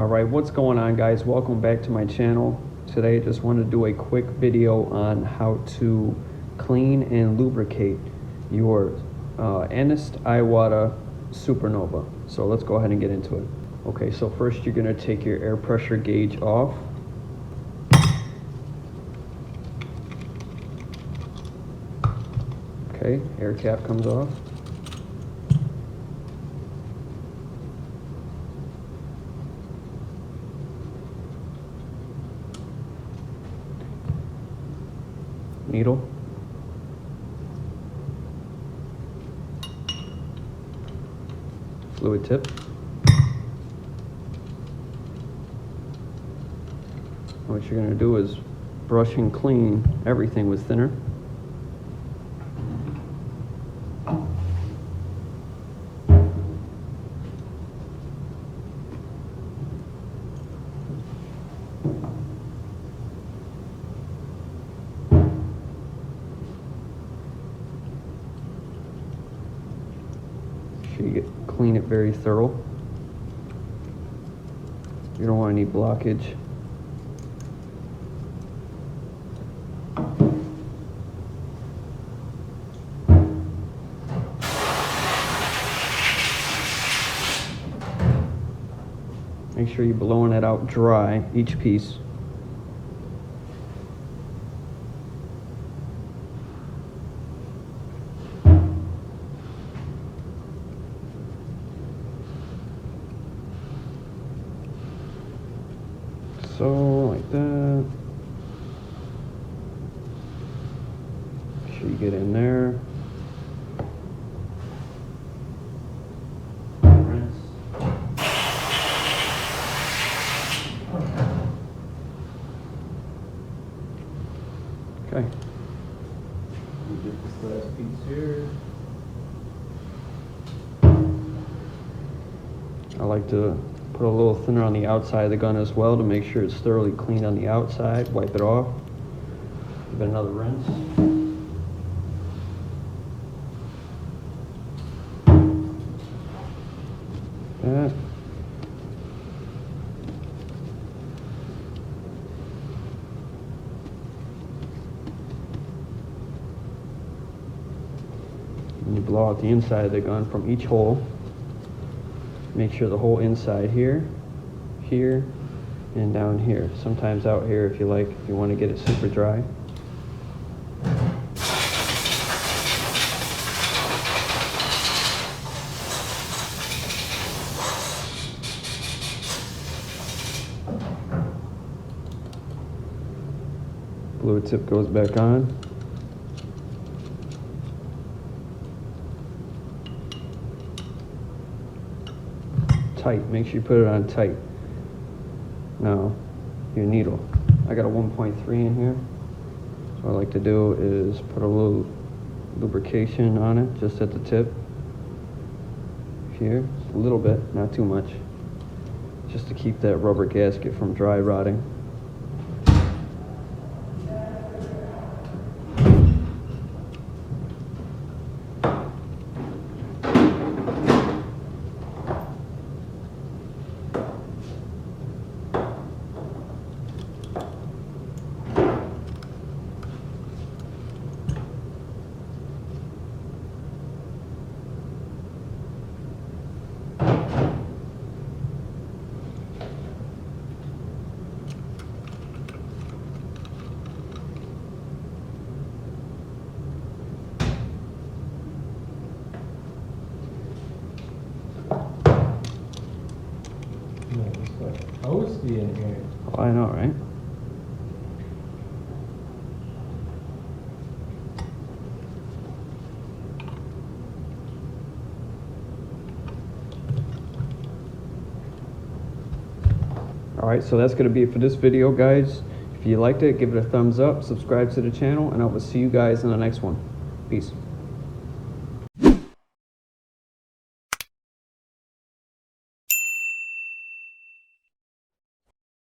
Alright, what's going on, guys? Welcome back to my channel. Today I just wanted to do a quick video on how to clean and lubricate your Anest Iwata Supernova. So let's go ahead and get into it. Okay, so first you're going to take your air pressure gauge off. Okay, air cap comes off. Needle. Fluid tip. What you're going to do is brush and clean everything with thinner. You clean it very thorough. You don't want any blockage. Make sure you're blowing it out dry, each piece. So, like that. Make sure you get in there. Rinse. Okay. We get this last piece here. I like to put a little thinner on the outside of the gun as well to make sure it's thoroughly clean on the outside. Wipe it off. Give it another rinse. That. And you blow out the inside of the gun from each hole. Make sure the whole inside here, here, and down here. Sometimes out here if you like, if you want to get it super dry. Fluid tip goes back on. Tight. Make sure you put it on tight. Now, your needle. I got a 1.3 in here. So what I like to do is put a little lubrication on it, just at the tip. Here, a little bit, not too much. Just to keep that rubber gasket from dry rotting. Toasty in here. Oh, I know, right? Alright, so that's going to be it for this video, guys. If you liked it, give it a thumbs up, subscribe to the channel, and I will see you guys in the next one. Peace.